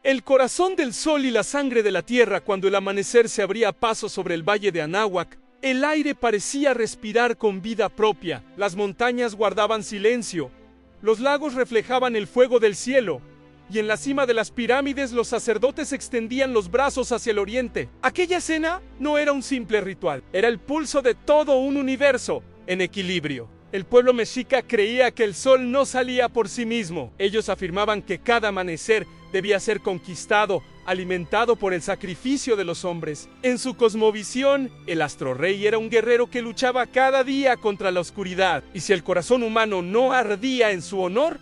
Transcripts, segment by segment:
El corazón del sol y la sangre de la tierra. Cuando el amanecer se abría paso sobre el valle de Anáhuac, el aire parecía respirar con vida propia. Las montañas guardaban silencio, los lagos reflejaban el fuego del cielo, y en la cima de las pirámides los sacerdotes extendían los brazos hacia el oriente. Aquella escena no era un simple ritual, era el pulso de todo un universo en equilibrio. El pueblo mexica creía que el sol no salía por sí mismo. Ellos afirmaban que cada amanecer debía ser conquistado, alimentado por el sacrificio de los hombres. En su cosmovisión, el astrorrey era un guerrero que luchaba cada día contra la oscuridad, y si el corazón humano no ardía en su honor,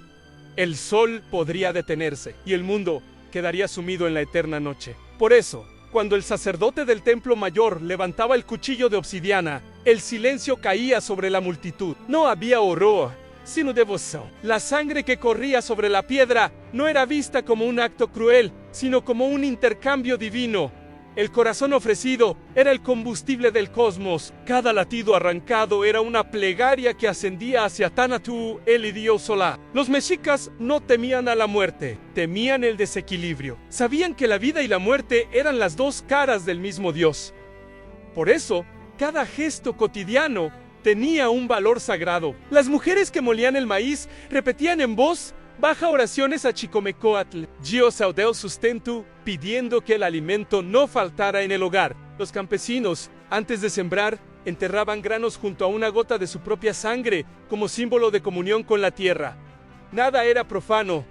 el sol podría detenerse, y el mundo quedaría sumido en la eterna noche. Por eso, cuando el sacerdote del templo mayor levantaba el cuchillo de obsidiana, el silencio caía sobre la multitud. No había horror, sino devoción. La sangre que corría sobre la piedra no era vista como un acto cruel, sino como un intercambio divino. El corazón ofrecido era el combustible del cosmos. Cada latido arrancado era una plegaria que ascendía hacia Tanatu, el dios solar. Los mexicas no temían a la muerte, temían el desequilibrio. Sabían que la vida y la muerte eran las dos caras del mismo Dios. Por eso, cada gesto cotidiano tenía un valor sagrado. Las mujeres que molían el maíz repetían en voz baja oraciones a Chicomecoatl, Dios audeo sustento, pidiendo que el alimento no faltara en el hogar. Los campesinos, antes de sembrar, enterraban granos junto a una gota de su propia sangre, como símbolo de comunión con la tierra. Nada era profano,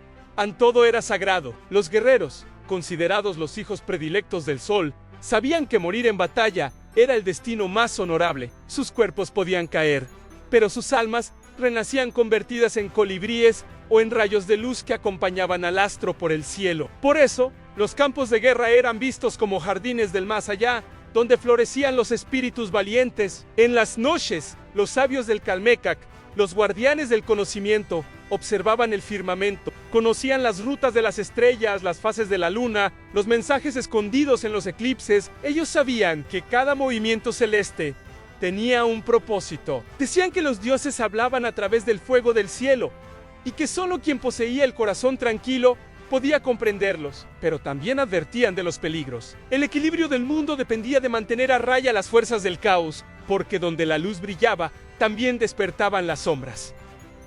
todo era sagrado. Los guerreros, considerados los hijos predilectos del sol, sabían que morir en batalla era el destino más honorable. Sus cuerpos podían caer, pero sus almas renacían convertidas en colibríes o en rayos de luz que acompañaban al astro por el cielo. Por eso, los campos de guerra eran vistos como jardines del más allá, donde florecían los espíritus valientes. En las noches, los sabios del Calmecac, los guardianes del conocimiento, observaban el firmamento, conocían las rutas de las estrellas, las fases de la luna, los mensajes escondidos en los eclipses. Ellos sabían que cada movimiento celeste tenía un propósito. Decían que los dioses hablaban a través del fuego del cielo, y que solo quien poseía el corazón tranquilo podía comprenderlos, pero también advertían de los peligros. El equilibrio del mundo dependía de mantener a raya las fuerzas del caos, porque donde la luz brillaba, también despertaban las sombras.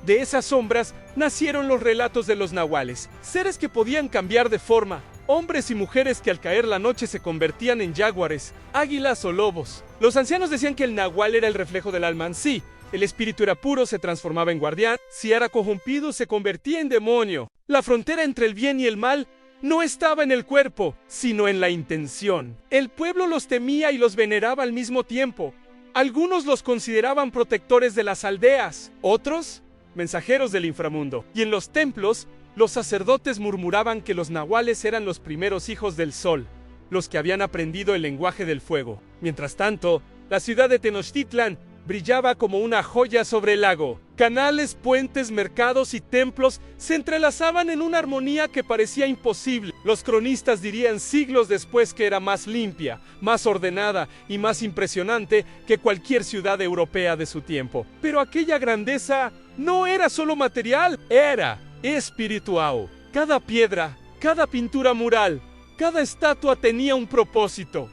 De esas sombras nacieron los relatos de los nahuales, seres que podían cambiar de forma, hombres y mujeres que al caer la noche se convertían en jaguares, águilas o lobos. Los ancianos decían que el nahual era el reflejo del alma en sí. El espíritu era puro, se transformaba en guardián. Si era corrompido, se convertía en demonio. La frontera entre el bien y el mal no estaba en el cuerpo, sino en la intención. El pueblo los temía y los veneraba al mismo tiempo. Algunos los consideraban protectores de las aldeas, otros, mensajeros del inframundo. Y en los templos, los sacerdotes murmuraban que los nahuales eran los primeros hijos del sol, los que habían aprendido el lenguaje del fuego. Mientras tanto, la ciudad de Tenochtitlan brillaba como una joya sobre el lago. Canales, puentes, mercados y templos se entrelazaban en una armonía que parecía imposible. Los cronistas dirían siglos después que era más limpia, más ordenada y más impresionante que cualquier ciudad europea de su tiempo. Pero aquella grandeza no era solo material, era espiritual. Cada piedra, cada pintura mural, cada estatua tenía un propósito.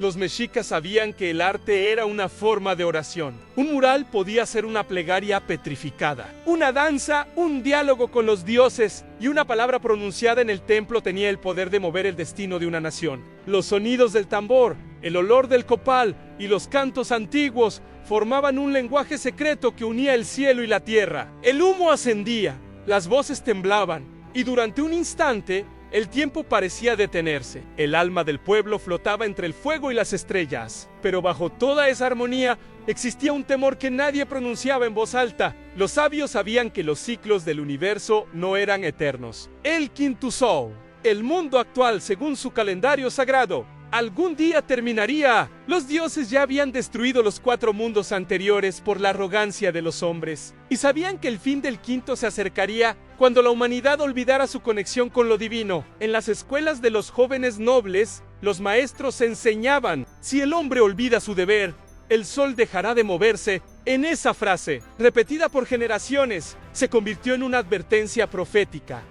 Los mexicas sabían que el arte era una forma de oración. Un mural podía ser una plegaria petrificada, una danza, un diálogo con los dioses, y una palabra pronunciada en el templo tenía el poder de mover el destino de una nación. Los sonidos del tambor, el olor del copal y los cantos antiguos formaban un lenguaje secreto que unía el cielo y la tierra. El humo ascendía, las voces temblaban, y durante un instante el tiempo parecía detenerse. El alma del pueblo flotaba entre el fuego y las estrellas. Pero bajo toda esa armonía existía un temor que nadie pronunciaba en voz alta. Los sabios sabían que los ciclos del universo no eran eternos. El Quintusol, el mundo actual según su calendario sagrado, algún día terminaría. Los dioses ya habían destruido los 4 mundos anteriores por la arrogancia de los hombres, y sabían que el fin del quinto se acercaría cuando la humanidad olvidara su conexión con lo divino. En las escuelas de los jóvenes nobles, los maestros enseñaban: si el hombre olvida su deber, el sol dejará de moverse. En esa frase, repetida por generaciones, se convirtió en una advertencia profética.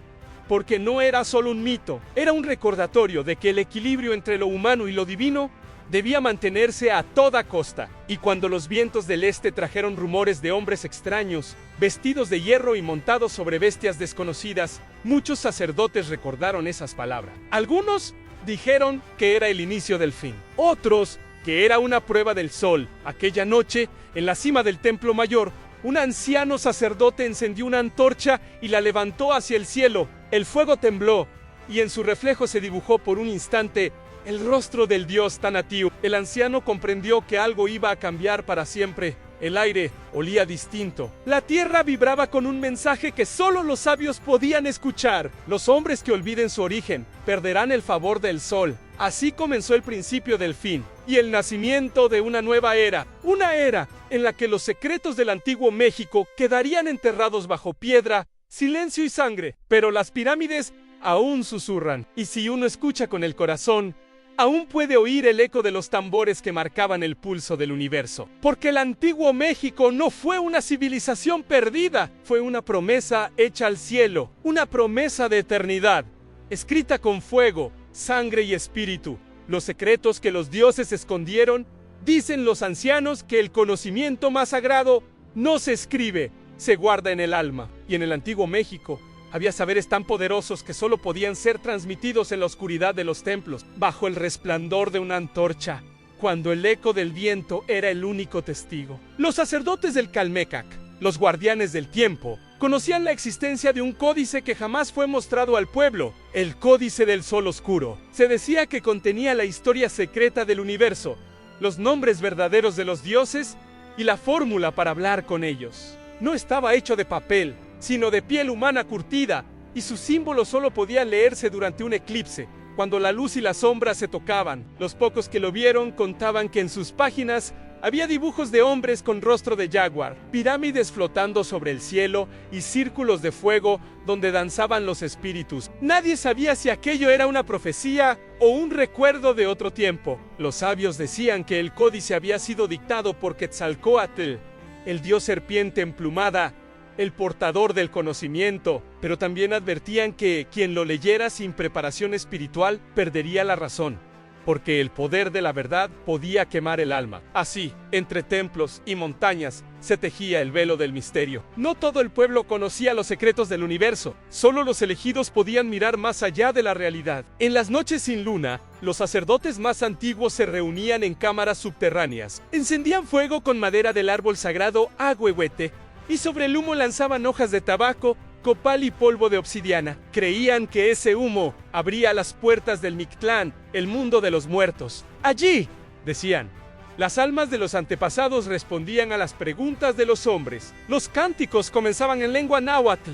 porque no era solo un mito, era un recordatorio de que el equilibrio entre lo humano y lo divino debía mantenerse a toda costa. Y cuando los vientos del este trajeron rumores de hombres extraños, vestidos de hierro y montados sobre bestias desconocidas, muchos sacerdotes recordaron esas palabras. Algunos dijeron que era el inicio del fin. Otros, que era una prueba del sol. Aquella noche, en la cima del templo mayor, un anciano sacerdote encendió una antorcha y la levantó hacia el cielo. El fuego tembló, y en su reflejo se dibujó por un instante el rostro del dios Tonatiuh. El anciano comprendió que algo iba a cambiar para siempre. El aire olía distinto. La tierra vibraba con un mensaje que solo los sabios podían escuchar. Los hombres que olviden su origen perderán el favor del sol. Así comenzó el principio del fin y el nacimiento de una nueva era. Una era en la que los secretos del antiguo México quedarían enterrados bajo piedra, silencio y sangre. Pero las pirámides aún susurran. Y si uno escucha con el corazón, aún puede oír el eco de los tambores que marcaban el pulso del universo. Porque el antiguo México no fue una civilización perdida, fue una promesa hecha al cielo, una promesa de eternidad, escrita con fuego, sangre y espíritu. Los secretos que los dioses escondieron, dicen los ancianos que el conocimiento más sagrado no se escribe, se guarda en el alma. Y en el antiguo México había saberes tan poderosos que solo podían ser transmitidos en la oscuridad de los templos, bajo el resplandor de una antorcha, cuando el eco del viento era el único testigo. Los sacerdotes del Calmecac, los guardianes del tiempo, conocían la existencia de un códice que jamás fue mostrado al pueblo, el Códice del Sol Oscuro. Se decía que contenía la historia secreta del universo, los nombres verdaderos de los dioses y la fórmula para hablar con ellos. No estaba hecho de papel, sino de piel humana curtida, y sus símbolos solo podían leerse durante un eclipse, cuando la luz y la sombra se tocaban. Los pocos que lo vieron contaban que en sus páginas había dibujos de hombres con rostro de jaguar, pirámides flotando sobre el cielo y círculos de fuego donde danzaban los espíritus. Nadie sabía si aquello era una profecía o un recuerdo de otro tiempo. Los sabios decían que el códice había sido dictado por Quetzalcóatl, el dios serpiente emplumada, el portador del conocimiento, pero también advertían que quien lo leyera sin preparación espiritual perdería la razón, porque el poder de la verdad podía quemar el alma. Así, entre templos y montañas, se tejía el velo del misterio. No todo el pueblo conocía los secretos del universo, solo los elegidos podían mirar más allá de la realidad. En las noches sin luna, los sacerdotes más antiguos se reunían en cámaras subterráneas, encendían fuego con madera del árbol sagrado Ahuehuete, y sobre el humo lanzaban hojas de tabaco, copal y polvo de obsidiana. Creían que ese humo abría las puertas del Mictlán, el mundo de los muertos. Allí, decían, las almas de los antepasados respondían a las preguntas de los hombres. Los cánticos comenzaban en lengua náhuatl,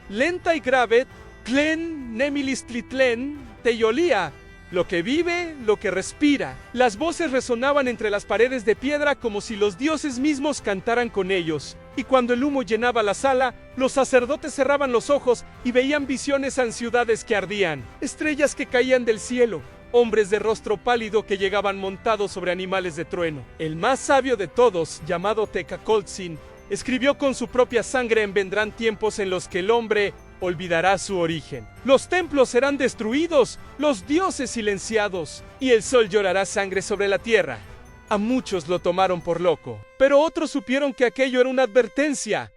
lenta y grave, tlen, nemilistlitlén, teyolía, lo que vive, lo que respira. Las voces resonaban entre las paredes de piedra como si los dioses mismos cantaran con ellos. Y cuando el humo llenaba la sala, los sacerdotes cerraban los ojos y veían visiones en ciudades que ardían, estrellas que caían del cielo, hombres de rostro pálido que llegaban montados sobre animales de trueno. El más sabio de todos, llamado Tecacoltzin, escribió con su propia sangre en vendrán tiempos en los que el hombre olvidará su origen. Los templos serán destruidos, los dioses silenciados, y el sol llorará sangre sobre la tierra. A muchos lo tomaron por loco, pero otros supieron que aquello era una advertencia.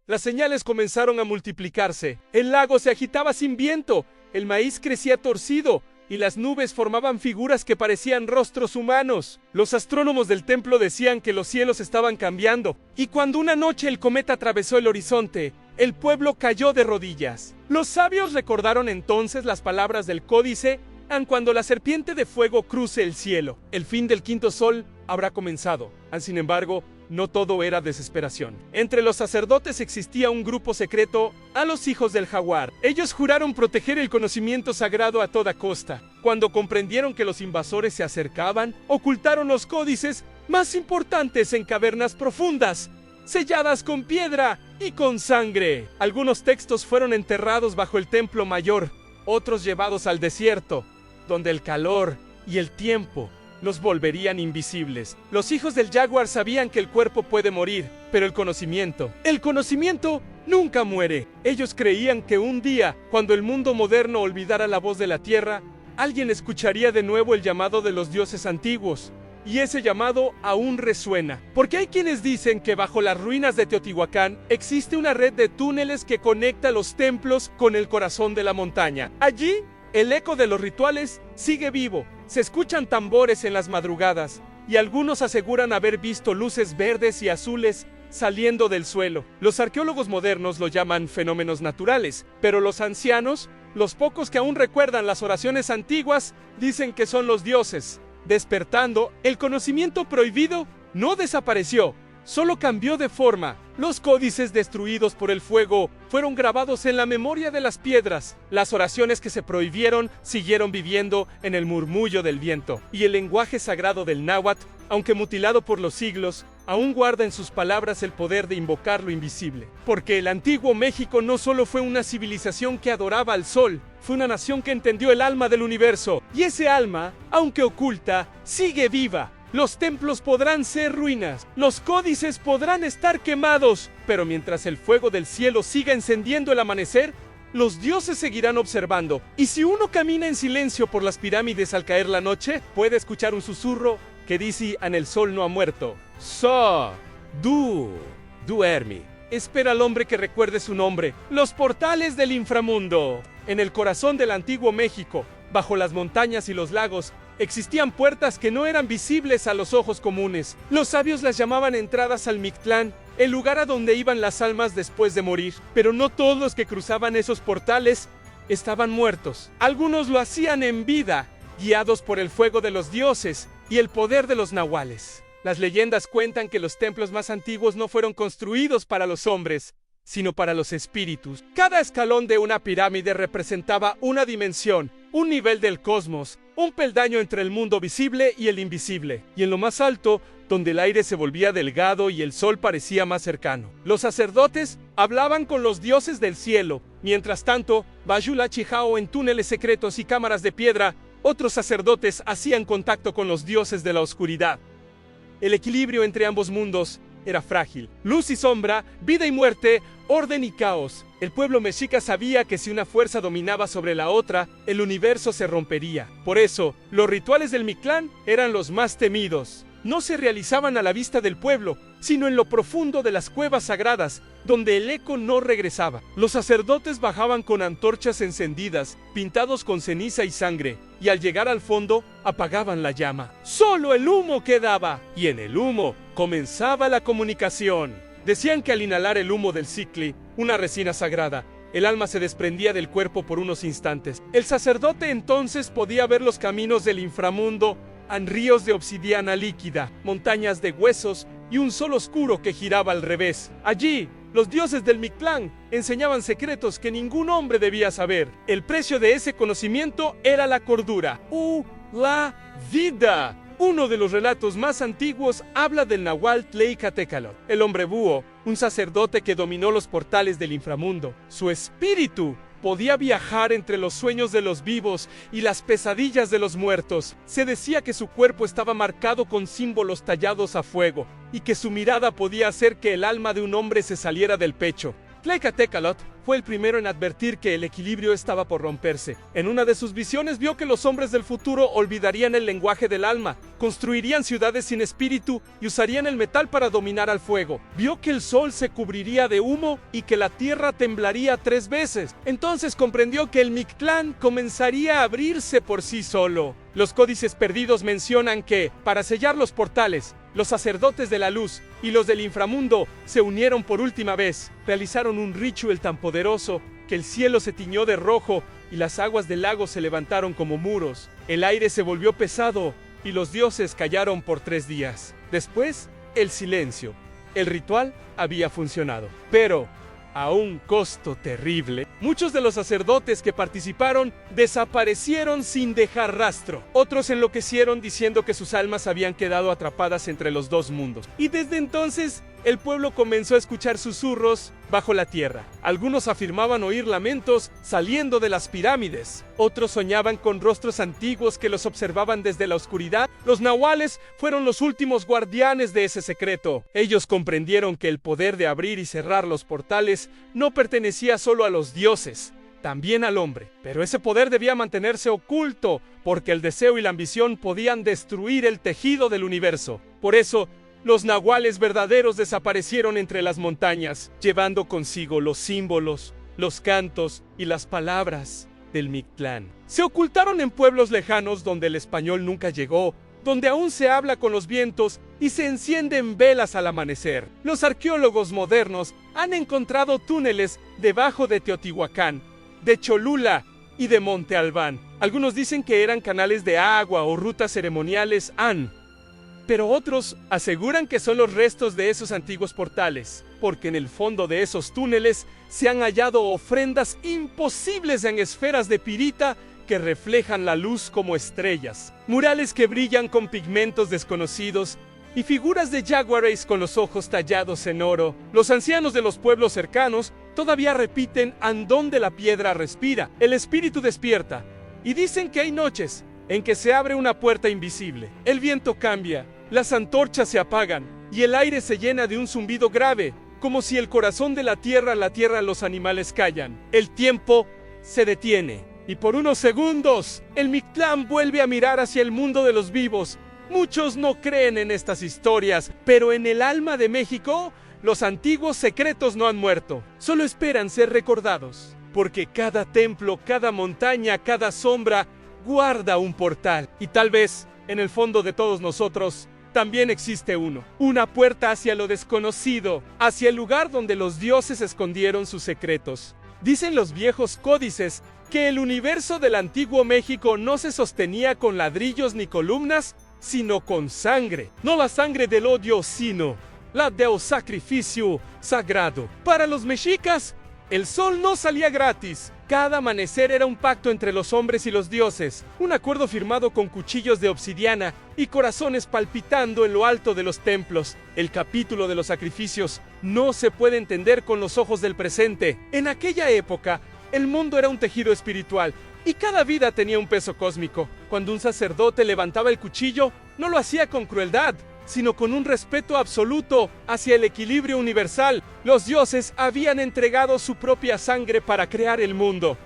Las señales comenzaron a multiplicarse. El lago se agitaba sin viento, el maíz crecía torcido, y las nubes formaban figuras que parecían rostros humanos. Los astrónomos del templo decían que los cielos estaban cambiando, y cuando una noche el cometa atravesó el horizonte, el pueblo cayó de rodillas. Los sabios recordaron entonces las palabras del códice: cuando la serpiente de fuego cruce el cielo, el fin del quinto sol habrá comenzado. Sin embargo, no todo era desesperación. Entre los sacerdotes existía un grupo secreto, a los hijos del jaguar. Ellos juraron proteger el conocimiento sagrado a toda costa. Cuando comprendieron que los invasores se acercaban, ocultaron los códices más importantes en cavernas profundas, selladas con piedra y con sangre. Algunos textos fueron enterrados bajo el templo mayor, otros llevados al desierto, donde el calor y el tiempo los volverían invisibles. Los hijos del jaguar sabían que el cuerpo puede morir, pero el conocimiento nunca muere. Ellos creían que un día, cuando el mundo moderno olvidara la voz de la tierra, alguien escucharía de nuevo el llamado de los dioses antiguos. Y ese llamado aún resuena, porque hay quienes dicen que bajo las ruinas de Teotihuacán existe una red de túneles que conecta los templos con el corazón de la montaña. Allí, el eco de los rituales sigue vivo, se escuchan tambores en las madrugadas, y algunos aseguran haber visto luces verdes y azules saliendo del suelo. Los arqueólogos modernos lo llaman fenómenos naturales, pero los ancianos, los pocos que aún recuerdan las oraciones antiguas, dicen que son los dioses. Despertando, el conocimiento prohibido no desapareció, solo cambió de forma. Los códices destruidos por el fuego fueron grabados en la memoria de las piedras. Las oraciones que se prohibieron siguieron viviendo en el murmullo del viento. Y el lenguaje sagrado del náhuatl, aunque mutilado por los siglos, aún guarda en sus palabras el poder de invocar lo invisible. Porque el antiguo México no solo fue una civilización que adoraba al sol, fue una nación que entendió el alma del universo. Y ese alma, aunque oculta, sigue viva. Los templos podrán ser ruinas, los códices podrán estar quemados, pero mientras el fuego del cielo siga encendiendo el amanecer, los dioses seguirán observando. Y si uno camina en silencio por las pirámides al caer la noche, puede escuchar un susurro que dice: "En el sol no ha muerto. Duermi". Espera al hombre que recuerde su nombre. Los portales del inframundo. En el corazón del antiguo México, bajo las montañas y los lagos, existían puertas que no eran visibles a los ojos comunes. Los sabios las llamaban entradas al Mictlán, el lugar a donde iban las almas después de morir. Pero no todos los que cruzaban esos portales estaban muertos. Algunos lo hacían en vida, guiados por el fuego de los dioses y el poder de los nahuales. Las leyendas cuentan que los templos más antiguos no fueron construidos para los hombres, sino para los espíritus. Cada escalón de una pirámide representaba una dimensión, un nivel del cosmos, un peldaño entre el mundo visible y el invisible. Y en lo más alto, donde el aire se volvía delgado y el sol parecía más cercano, los sacerdotes hablaban con los dioses del cielo. Mientras tanto, Bayula Chihao, en túneles secretos y cámaras de piedra, otros sacerdotes hacían contacto con los dioses de la oscuridad. El equilibrio entre ambos mundos era frágil. Luz y sombra, vida y muerte, orden y caos. El pueblo mexica sabía que si una fuerza dominaba sobre la otra, el universo se rompería. Por eso, los rituales del Mictlán eran los más temidos. No se realizaban a la vista del pueblo, sino en lo profundo de las cuevas sagradas, donde el eco no regresaba. Los sacerdotes bajaban con antorchas encendidas, pintados con ceniza y sangre, y al llegar al fondo, apagaban la llama. Solo el humo quedaba, y en el humo comenzaba la comunicación. Decían que al inhalar el humo del Sicli, una resina sagrada, el alma se desprendía del cuerpo por unos instantes. El sacerdote entonces podía ver los caminos del inframundo, en ríos de obsidiana líquida, montañas de huesos y un sol oscuro que giraba al revés. Allí, los dioses del Mictlán enseñaban secretos que ningún hombre debía saber. El precio de ese conocimiento era la cordura, la vida. Uno de los relatos más antiguos habla del Nahual Tlaicatecalot, el hombre búho, un sacerdote que dominó los portales del inframundo. Su espíritu podía viajar entre los sueños de los vivos y las pesadillas de los muertos. Se decía que su cuerpo estaba marcado con símbolos tallados a fuego y que su mirada podía hacer que el alma de un hombre se saliera del pecho. Tlaicatecalot fue el primero en advertir que el equilibrio estaba por romperse. En una de sus visiones vio que los hombres del futuro olvidarían el lenguaje del alma, construirían ciudades sin espíritu y usarían el metal para dominar al fuego. Vio que el sol se cubriría de humo y que la tierra temblaría 3 veces. Entonces comprendió que el Mictlán comenzaría a abrirse por sí solo. Los códices perdidos mencionan que, para sellar los portales, los sacerdotes de la luz y los del inframundo se unieron por última vez. Realizaron un ritual tan poderoso que el cielo se tiñó de rojo y las aguas del lago se levantaron como muros. El aire se volvió pesado y los dioses callaron por 3 días. Después, el silencio. El ritual había funcionado, pero a un costo terrible. Muchos de los sacerdotes que participaron desaparecieron sin dejar rastro. Otros enloquecieron diciendo que sus almas habían quedado atrapadas entre los 2 mundos. Y desde entonces el pueblo comenzó a escuchar susurros bajo la tierra. Algunos afirmaban oír lamentos saliendo de las pirámides. Otros soñaban con rostros antiguos que los observaban desde la oscuridad. Los nahuales fueron los últimos guardianes de ese secreto. Ellos comprendieron que el poder de abrir y cerrar los portales no pertenecía solo a los dioses, también al hombre. Pero ese poder debía mantenerse oculto, porque el deseo y la ambición podían destruir el tejido del universo. Por eso, los nahuales verdaderos desaparecieron entre las montañas, llevando consigo los símbolos, los cantos y las palabras del Mictlán. Se ocultaron en pueblos lejanos donde el español nunca llegó, donde aún se habla con los vientos y se encienden velas al amanecer. Los arqueólogos modernos han encontrado túneles debajo de Teotihuacán, de Cholula y de Monte Albán. Algunos dicen que eran canales de agua o rutas ceremoniales pero otros aseguran que son los restos de esos antiguos portales, porque en el fondo de esos túneles se han hallado ofrendas imposibles en esferas de pirita que reflejan la luz como estrellas, murales que brillan con pigmentos desconocidos y figuras de jaguares con los ojos tallados en oro. Los ancianos de los pueblos cercanos todavía repiten andón de la piedra respira, el espíritu despierta, y dicen que hay noches en que se abre una puerta invisible. El viento cambia, las antorchas se apagan y el aire se llena de un zumbido grave, como si el corazón de la tierra los animales callan. El tiempo se detiene y por unos segundos el Mictlán vuelve a mirar hacia el mundo de los vivos. Muchos no creen en estas historias, pero en el alma de México, los antiguos secretos no han muerto. Solo esperan ser recordados, porque cada templo, cada montaña, cada sombra guarda un portal. Y tal vez, en el fondo de todos nosotros, también existe uno. Una puerta hacia lo desconocido, hacia el lugar donde los dioses escondieron sus secretos. Dicen los viejos códices que el universo del antiguo México no se sostenía con ladrillos ni columnas, sino con sangre. No la sangre del odio, sino la del sacrificio sagrado. Para los mexicas, el sol no salía gratis. Cada amanecer era un pacto entre los hombres y los dioses, un acuerdo firmado con cuchillos de obsidiana y corazones palpitando en lo alto de los templos. El capítulo de los sacrificios no se puede entender con los ojos del presente. En aquella época, el mundo era un tejido espiritual y cada vida tenía un peso cósmico. Cuando un sacerdote levantaba el cuchillo, no lo hacía con crueldad, sino con un respeto absoluto hacia el equilibrio universal. Los dioses habían entregado su propia sangre para crear el mundo.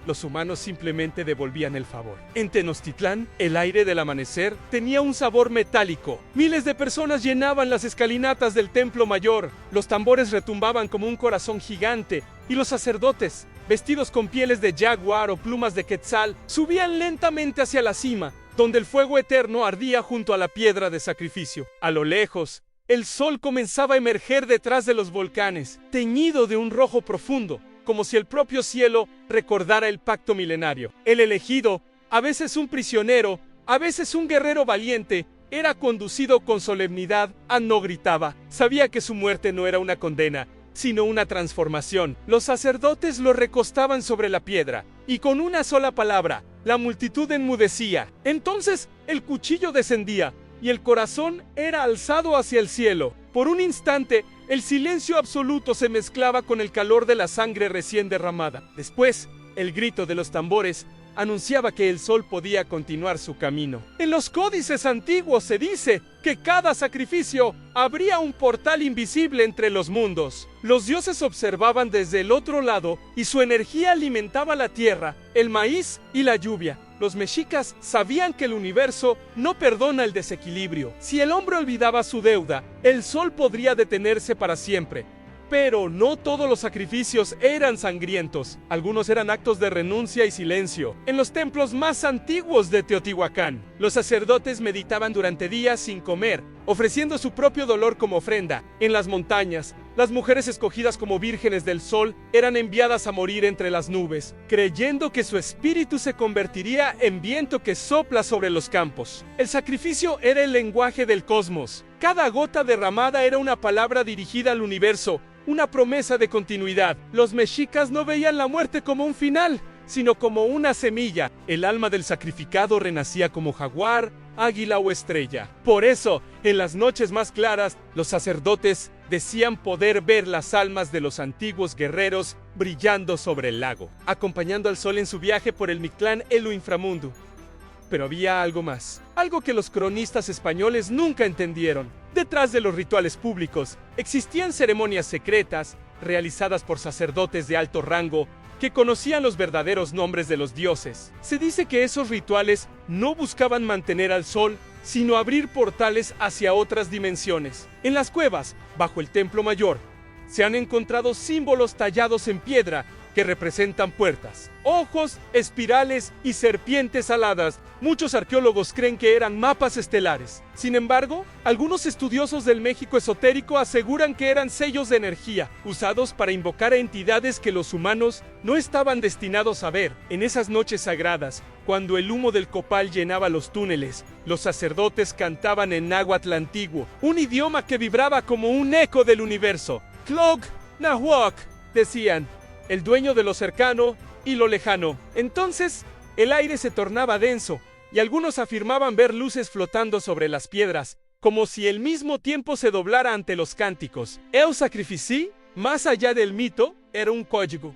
Los humanos simplemente devolvían el favor. En Tenochtitlán, el aire del amanecer tenía un sabor metálico. Miles de personas llenaban las escalinatas del templo mayor. Los tambores retumbaban como un corazón gigante, y los sacerdotes, vestidos con pieles de jaguar o plumas de quetzal, subían lentamente hacia la cima, donde el fuego eterno ardía junto a la piedra de sacrificio. A lo lejos, el sol comenzaba a emerger detrás de los volcanes, teñido de un rojo profundo, como si el propio cielo recordara el pacto milenario. El elegido, a veces un prisionero, a veces un guerrero valiente, era conducido con solemnidad. No gritaba. Sabía que su muerte no era una condena, sino una transformación. Los sacerdotes lo recostaban sobre la piedra, y con una sola palabra, la multitud enmudecía. Entonces el cuchillo descendía, y el corazón era alzado hacia el cielo. Por un instante, el silencio absoluto se mezclaba con el calor de la sangre recién derramada. Después, el grito de los tambores anunciaba que el sol podía continuar su camino. En los códices antiguos se dice que cada sacrificio abría un portal invisible entre los mundos. Los dioses observaban desde el otro lado y su energía alimentaba la tierra, el maíz y la lluvia. Los mexicas sabían que el universo no perdona el desequilibrio. Si el hombre olvidaba su deuda, el sol podría detenerse para siempre. Pero no todos los sacrificios eran sangrientos. Algunos eran actos de renuncia y silencio. En los templos más antiguos de Teotihuacán, los sacerdotes meditaban durante días sin comer, ofreciendo su propio dolor como ofrenda. En las montañas, las mujeres escogidas como vírgenes del sol eran enviadas a morir entre las nubes, creyendo que su espíritu se convertiría en viento que sopla sobre los campos. El sacrificio era el lenguaje del cosmos. Cada gota derramada era una palabra dirigida al universo, una promesa de continuidad. Los mexicas no veían la muerte como un final, sino como una semilla. El alma del sacrificado renacía como jaguar, águila o estrella. Por eso, en las noches más claras, los sacerdotes decían poder ver las almas de los antiguos guerreros brillando sobre el lago, acompañando al sol en su viaje por el Mictlán Elu inframundo. Pero había algo más, algo que los cronistas españoles nunca entendieron. Detrás de los rituales públicos, existían ceremonias secretas, realizadas por sacerdotes de alto rango, que conocían los verdaderos nombres de los dioses. Se dice que esos rituales no buscaban mantener al sol, sino abrir portales hacia otras dimensiones. En las cuevas, bajo el templo mayor, se han encontrado símbolos tallados en piedra que representan puertas, ojos, espirales y serpientes aladas. Muchos arqueólogos creen que eran mapas estelares. Sin embargo, algunos estudiosos del México esotérico aseguran que eran sellos de energía, usados para invocar a entidades que los humanos no estaban destinados a ver. En esas noches sagradas, cuando el humo del copal llenaba los túneles, los sacerdotes cantaban en náhuatl antiguo, un idioma que vibraba como un eco del universo. Tlog Nahuac, decían, el dueño de lo cercano y lo lejano. Entonces, el aire se tornaba denso, y algunos afirmaban ver luces flotando sobre las piedras, como si el mismo tiempo se doblara ante los cánticos. El sacrificio, más allá del mito, era un código,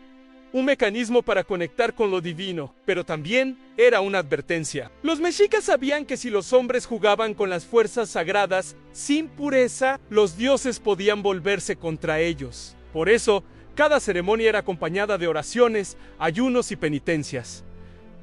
un mecanismo para conectar con lo divino, pero también era una advertencia. Los mexicas sabían que si los hombres jugaban con las fuerzas sagradas sin pureza, los dioses podían volverse contra ellos. Por eso, cada ceremonia era acompañada de oraciones, ayunos y penitencias.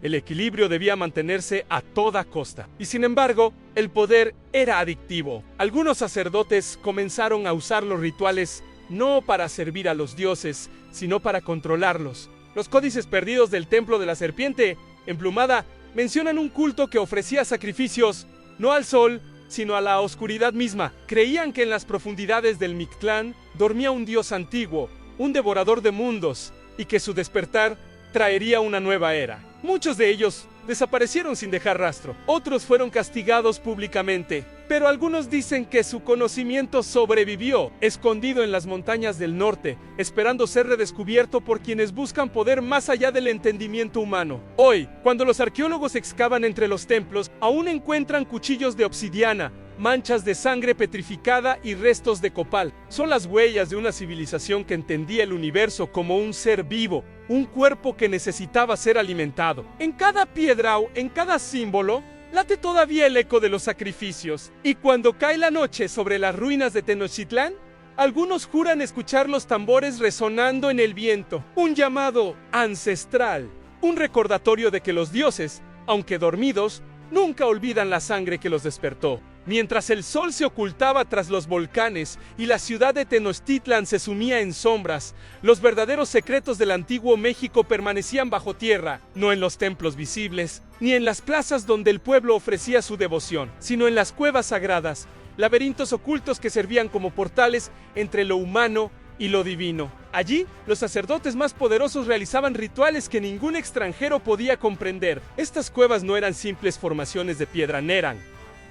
El equilibrio debía mantenerse a toda costa. Y sin embargo, el poder era adictivo. Algunos sacerdotes comenzaron a usar los rituales no para servir a los dioses, sino para controlarlos. Los códices perdidos del Templo de la Serpiente Emplumada mencionan un culto que ofrecía sacrificios, no al sol, sino a la oscuridad misma. Creían que en las profundidades del Mictlán dormía un dios antiguo, un devorador de mundos, y que su despertar traería una nueva era. Muchos de ellos desaparecieron sin dejar rastro. Otros fueron castigados públicamente, pero algunos dicen que su conocimiento sobrevivió, escondido en las montañas del norte, esperando ser redescubierto por quienes buscan poder más allá del entendimiento humano. Hoy, cuando los arqueólogos excavan entre los templos, aún encuentran cuchillos de obsidiana, manchas de sangre petrificada y restos de copal. Son las huellas de una civilización que entendía el universo como un ser vivo, un cuerpo que necesitaba ser alimentado. En cada piedra o en cada símbolo, late todavía el eco de los sacrificios. Y cuando cae la noche sobre las ruinas de Tenochtitlán, algunos juran escuchar los tambores resonando en el viento. Un llamado ancestral, un recordatorio de que los dioses, aunque dormidos, nunca olvidan la sangre que los despertó. Mientras el sol se ocultaba tras los volcanes y la ciudad de Tenochtitlan se sumía en sombras, los verdaderos secretos del antiguo México permanecían bajo tierra, no en los templos visibles, ni en las plazas donde el pueblo ofrecía su devoción, sino en las cuevas sagradas, laberintos ocultos que servían como portales entre lo humano y lo divino. Allí, los sacerdotes más poderosos realizaban rituales que ningún extranjero podía comprender. Estas cuevas no eran simples formaciones de piedra, eran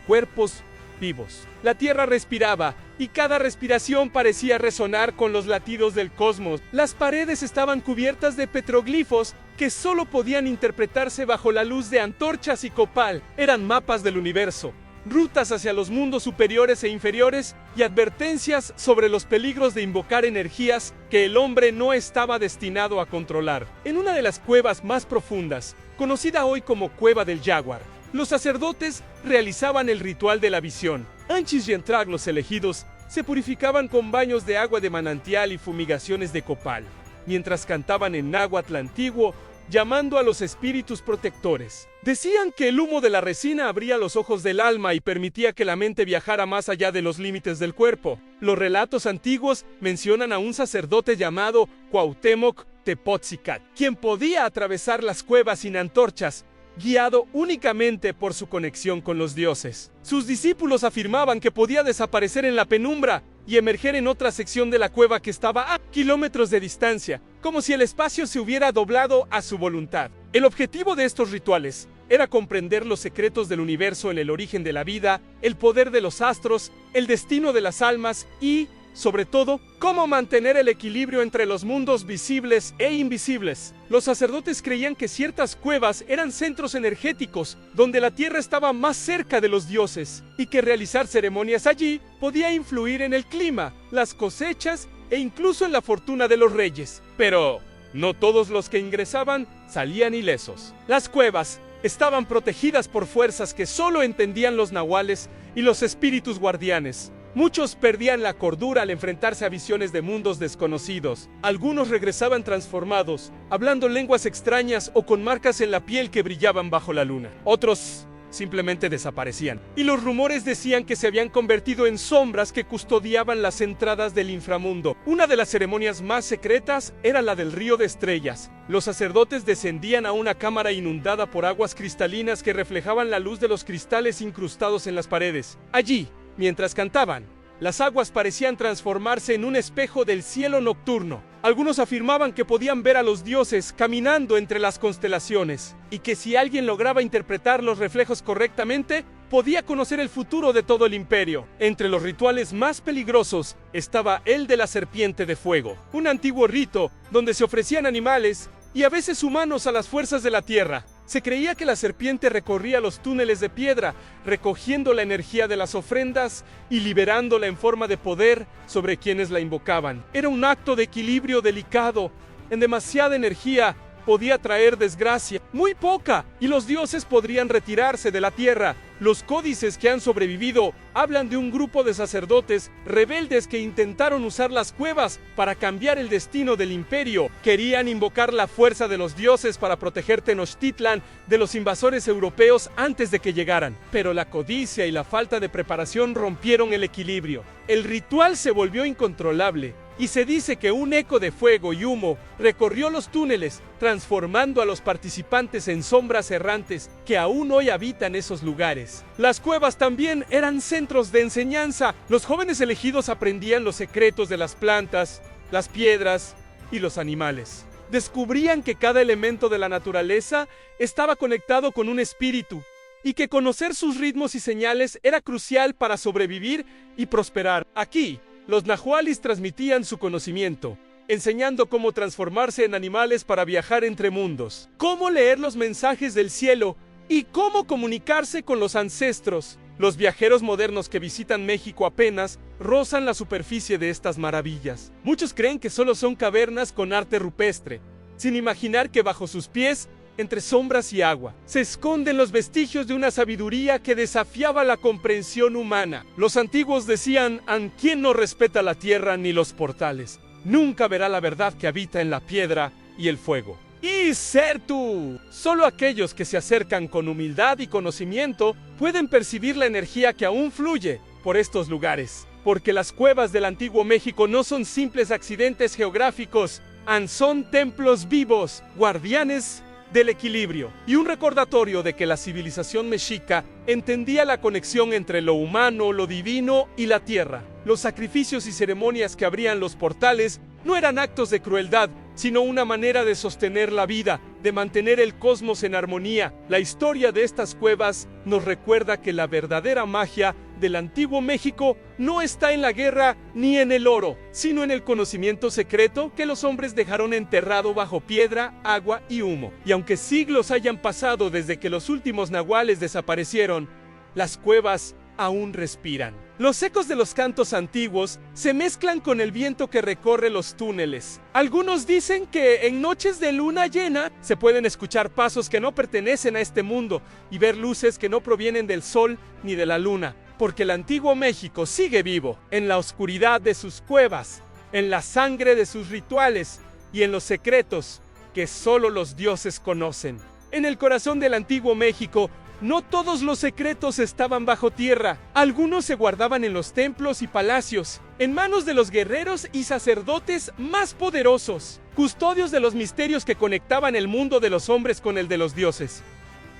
cuerpos vivos. La tierra respiraba, y cada respiración parecía resonar con los latidos del cosmos. Las paredes estaban cubiertas de petroglifos que solo podían interpretarse bajo la luz de antorchas y copal. Eran mapas del universo, rutas hacia los mundos superiores e inferiores y advertencias sobre los peligros de invocar energías que el hombre no estaba destinado a controlar. En una de las cuevas más profundas, conocida hoy como Cueva del Jaguar, los sacerdotes realizaban el ritual de la visión. Antes de entrar, los elegidos se purificaban con baños de agua de manantial y fumigaciones de copal, mientras cantaban en náhuatl antiguo, llamando a los espíritus protectores. Decían que el humo de la resina abría los ojos del alma y permitía que la mente viajara más allá de los límites del cuerpo. Los relatos antiguos mencionan a un sacerdote llamado Cuauhtémoc Tepotzicat, quien podía atravesar las cuevas sin antorchas, guiado únicamente por su conexión con los dioses. Sus discípulos afirmaban que podía desaparecer en la penumbra y emerger en otra sección de la cueva que estaba a kilómetros de distancia, como si el espacio se hubiera doblado a su voluntad. El objetivo de estos rituales era comprender los secretos del universo en el origen de la vida, el poder de los astros, el destino de las almas y sobre todo, cómo mantener el equilibrio entre los mundos visibles e invisibles. Los sacerdotes creían que ciertas cuevas eran centros energéticos, donde la tierra estaba más cerca de los dioses, y que realizar ceremonias allí podía influir en el clima, las cosechas e incluso en la fortuna de los reyes. Pero no todos los que ingresaban salían ilesos. Las cuevas estaban protegidas por fuerzas que solo entendían los nahuales y los espíritus guardianes. Muchos perdían la cordura al enfrentarse a visiones de mundos desconocidos. Algunos regresaban transformados, hablando lenguas extrañas o con marcas en la piel que brillaban bajo la luna. Otros simplemente desaparecían. Y los rumores decían que se habían convertido en sombras que custodiaban las entradas del inframundo. Una de las ceremonias más secretas era la del río de estrellas. Los sacerdotes descendían a una cámara inundada por aguas cristalinas que reflejaban la luz de los cristales incrustados en las paredes. Allí, mientras cantaban, las aguas parecían transformarse en un espejo del cielo nocturno. Algunos afirmaban que podían ver a los dioses caminando entre las constelaciones, y que si alguien lograba interpretar los reflejos correctamente, podía conocer el futuro de todo el imperio. Entre los rituales más peligrosos estaba el de la serpiente de fuego, un antiguo rito donde se ofrecían animales y a veces humanos a las fuerzas de la tierra. Se creía que la serpiente recorría los túneles de piedra, recogiendo la energía de las ofrendas y liberándola en forma de poder sobre quienes la invocaban. Era un acto de equilibrio delicado. En demasiada energía podía traer desgracia, muy poca, y los dioses podrían retirarse de la tierra. Los códices que han sobrevivido hablan de un grupo de sacerdotes rebeldes que intentaron usar las cuevas para cambiar el destino del imperio. Querían invocar la fuerza de los dioses para proteger Tenochtitlan de los invasores europeos antes de que llegaran. Pero la codicia y la falta de preparación rompieron el equilibrio. El ritual se volvió incontrolable, y se dice que un eco de fuego y humo recorrió los túneles, transformando a los participantes en sombras errantes que aún hoy habitan esos lugares. Las cuevas también eran centros de enseñanza. Los jóvenes elegidos aprendían los secretos de las plantas, las piedras y los animales. Descubrían que cada elemento de la naturaleza estaba conectado con un espíritu, y que conocer sus ritmos y señales era crucial para sobrevivir y prosperar. Aquí, los nahualis transmitían su conocimiento, enseñando cómo transformarse en animales para viajar entre mundos, cómo leer los mensajes del cielo y cómo comunicarse con los ancestros. Los viajeros modernos que visitan México apenas rozan la superficie de estas maravillas. Muchos creen que solo son cavernas con arte rupestre, sin imaginar que bajo sus pies, entre sombras y agua, se esconden los vestigios de una sabiduría que desafiaba la comprensión humana. Los antiguos decían: quien no respeta la tierra ni los portales, nunca verá la verdad que habita en la piedra y el fuego. Y ser tú. Solo aquellos que se acercan con humildad y conocimiento pueden percibir la energía que aún fluye por estos lugares. Porque las cuevas del antiguo México no son simples accidentes geográficos, son templos vivos, guardianes del equilibrio, y un recordatorio de que la civilización mexica entendía la conexión entre lo humano, lo divino y la tierra. Los sacrificios y ceremonias que abrían los portales no eran actos de crueldad, sino una manera de sostener la vida, de mantener el cosmos en armonía. La historia de estas cuevas nos recuerda que la verdadera magia del antiguo México no está en la guerra ni en el oro, sino en el conocimiento secreto que los hombres dejaron enterrado bajo piedra, agua y humo. Y aunque siglos hayan pasado desde que los últimos nahuales desaparecieron, las cuevas aún respiran. Los ecos de los cantos antiguos se mezclan con el viento que recorre los túneles. Algunos dicen que en noches de luna llena se pueden escuchar pasos que no pertenecen a este mundo y ver luces que no provienen del sol ni de la luna, porque el antiguo México sigue vivo en la oscuridad de sus cuevas, en la sangre de sus rituales y en los secretos que solo los dioses conocen. En el corazón del antiguo México, no todos los secretos estaban bajo tierra. Algunos se guardaban en los templos y palacios, en manos de los guerreros y sacerdotes más poderosos, custodios de los misterios que conectaban el mundo de los hombres con el de los dioses.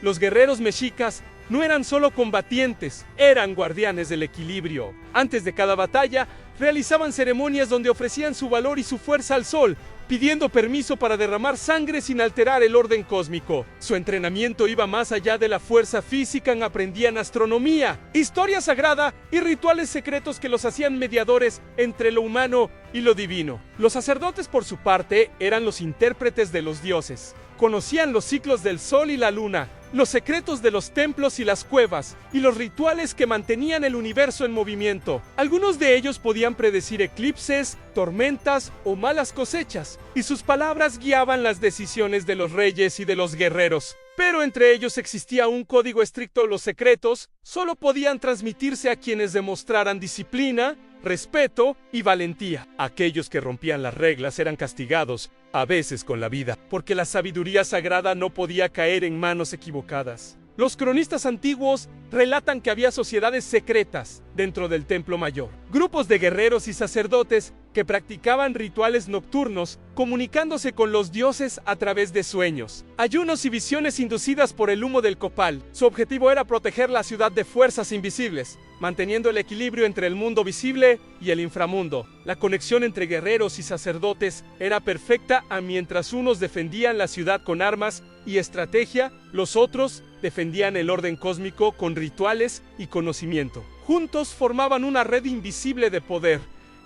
Los guerreros mexicas no eran solo combatientes, eran guardianes del equilibrio. Antes de cada batalla, realizaban ceremonias donde ofrecían su valor y su fuerza al sol, pidiendo permiso para derramar sangre sin alterar el orden cósmico. Su entrenamiento iba más allá de la fuerza física, aprendían astronomía, historia sagrada y rituales secretos que los hacían mediadores entre lo humano y lo divino. Los sacerdotes, por su parte, eran los intérpretes de los dioses. Conocían los ciclos del sol y la luna, los secretos de los templos y las cuevas, y los rituales que mantenían el universo en movimiento. Algunos de ellos podían predecir eclipses, tormentas o malas cosechas, y sus palabras guiaban las decisiones de los reyes y de los guerreros. Pero entre ellos existía un código estricto. Los secretos solo podían transmitirse a quienes demostraran disciplina, respeto y valentía. Aquellos que rompían las reglas eran castigados, a veces con la vida, porque la sabiduría sagrada no podía caer en manos equivocadas. Los cronistas antiguos relatan que había sociedades secretas dentro del templo mayor, grupos de guerreros y sacerdotes que practicaban rituales nocturnos, comunicándose con los dioses a través de sueños, ayunos y visiones inducidas por el humo del copal. Su objetivo era proteger la ciudad de fuerzas invisibles, manteniendo el equilibrio entre el mundo visible y el inframundo. La conexión entre guerreros y sacerdotes era perfecta, mientras unos defendían la ciudad con armas y estrategia, los otros defendían el orden cósmico con rituales y conocimiento. Juntos formaban una red invisible de poder,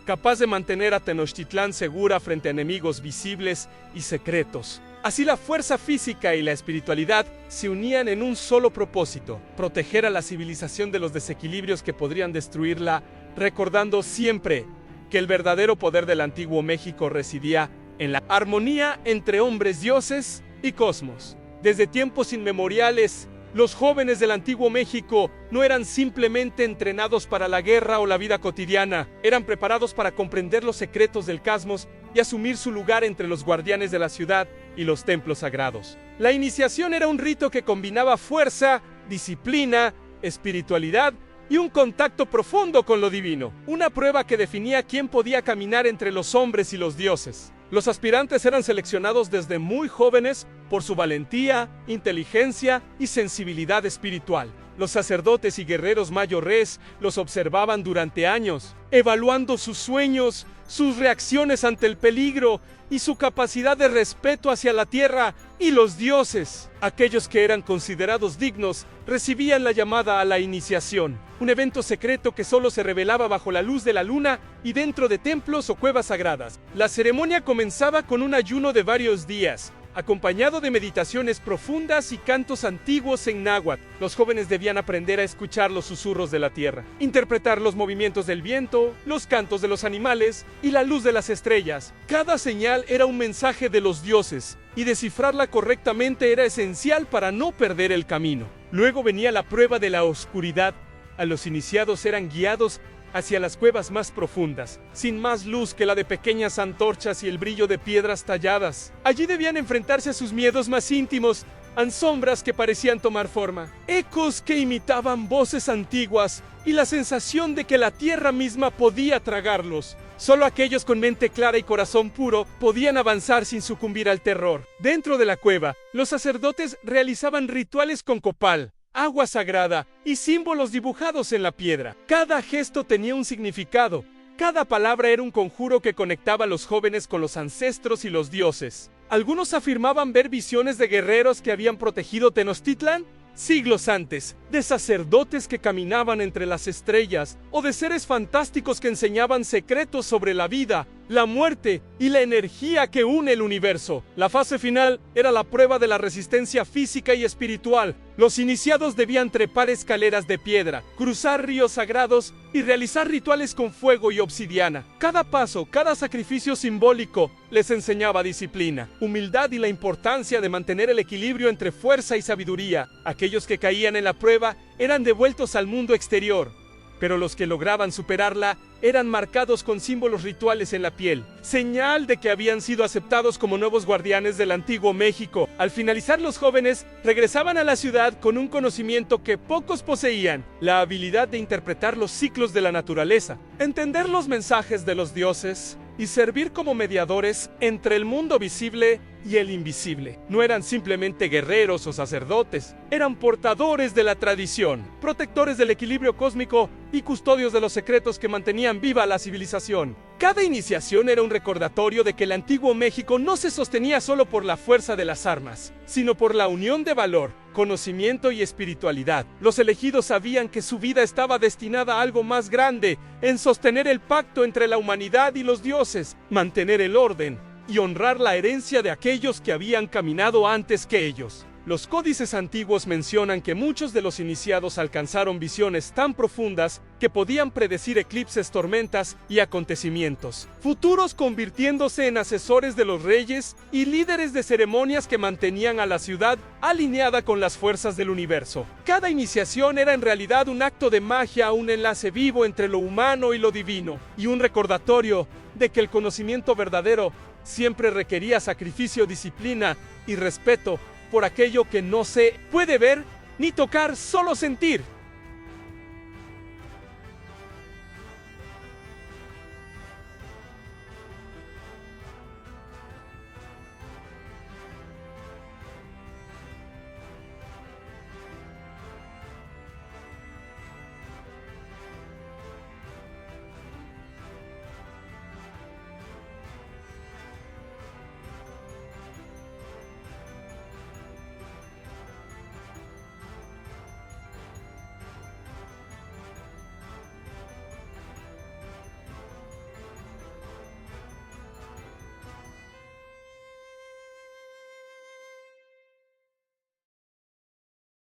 capaz de mantener a Tenochtitlán segura frente a enemigos visibles y secretos. Así la fuerza física y la espiritualidad se unían en un solo propósito: proteger a la civilización de los desequilibrios que podrían destruirla, recordando siempre que el verdadero poder del antiguo México residía en la armonía entre hombres, dioses y cosmos. Desde tiempos inmemoriales, los jóvenes del antiguo México no eran simplemente entrenados para la guerra o la vida cotidiana, eran preparados para comprender los secretos del cosmos y asumir su lugar entre los guardianes de la ciudad y los templos sagrados. La iniciación era un rito que combinaba fuerza, disciplina, espiritualidad y un contacto profundo con lo divino, una prueba que definía quién podía caminar entre los hombres y los dioses. Los aspirantes eran seleccionados desde muy jóvenes por su valentía, inteligencia y sensibilidad espiritual. Los sacerdotes y guerreros mayores los observaban durante años, evaluando sus sueños, sus reacciones ante el peligro y su capacidad de respeto hacia la tierra y los dioses. Aquellos que eran considerados dignos recibían la llamada a la iniciación, un evento secreto que solo se revelaba bajo la luz de la luna y dentro de templos o cuevas sagradas. La ceremonia comenzaba con un ayuno de varios días, acompañado de meditaciones profundas y cantos antiguos en náhuatl. Los jóvenes debían aprender a escuchar los susurros de la tierra, interpretar los movimientos del viento, los cantos de los animales y la luz de las estrellas. Cada señal era un mensaje de los dioses, y descifrarla correctamente era esencial para no perder el camino. Luego venía la prueba de la oscuridad. A los iniciados eran guiados hacia las cuevas más profundas, sin más luz que la de pequeñas antorchas y el brillo de piedras talladas. Allí debían enfrentarse a sus miedos más íntimos, a sombras que parecían tomar forma, ecos que imitaban voces antiguas y la sensación de que la tierra misma podía tragarlos. Solo aquellos con mente clara y corazón puro podían avanzar sin sucumbir al terror. Dentro de la cueva, los sacerdotes realizaban rituales con copal, agua sagrada y símbolos dibujados en la piedra. Cada gesto tenía un significado. Cada palabra era un conjuro que conectaba a los jóvenes con los ancestros y los dioses. Algunos afirmaban ver visiones de guerreros que habían protegido Tenochtitlán siglos antes, de sacerdotes que caminaban entre las estrellas, o de seres fantásticos que enseñaban secretos sobre la vida, la muerte y la energía que une el universo. La fase final era la prueba de la resistencia física y espiritual. Los iniciados debían trepar escaleras de piedra, cruzar ríos sagrados y realizar rituales con fuego y obsidiana. Cada paso, cada sacrificio simbólico les enseñaba disciplina, humildad y la importancia de mantener el equilibrio entre fuerza y sabiduría. Aquellos que caían en la prueba eran devueltos al mundo exterior, pero los que lograban superarla eran marcados con símbolos rituales en la piel, señal de que habían sido aceptados como nuevos guardianes del antiguo México. Al finalizar, los jóvenes regresaban a la ciudad con un conocimiento que pocos poseían: la habilidad de interpretar los ciclos de la naturaleza, entender los mensajes de los dioses y servir como mediadores entre el mundo visible y el invisible. No eran simplemente guerreros o sacerdotes, eran portadores de la tradición, protectores del equilibrio cósmico y custodios de los secretos que mantenían viva la civilización. Cada iniciación era un recordatorio de que el antiguo México no se sostenía solo por la fuerza de las armas, sino por la unión de valor, conocimiento y espiritualidad. Los elegidos sabían que su vida estaba destinada a algo más grande, en sostener el pacto entre la humanidad y los dioses, mantener el orden y honrar la herencia de aquellos que habían caminado antes que ellos. Los códices antiguos mencionan que muchos de los iniciados alcanzaron visiones tan profundas que podían predecir eclipses, tormentas y acontecimientos futuros, convirtiéndose en asesores de los reyes y líderes de ceremonias que mantenían a la ciudad alineada con las fuerzas del universo. Cada iniciación era en realidad un acto de magia, un enlace vivo entre lo humano y lo divino, y un recordatorio de que el conocimiento verdadero siempre requería sacrificio, disciplina y respeto por aquello que no se puede ver ni tocar, solo sentir.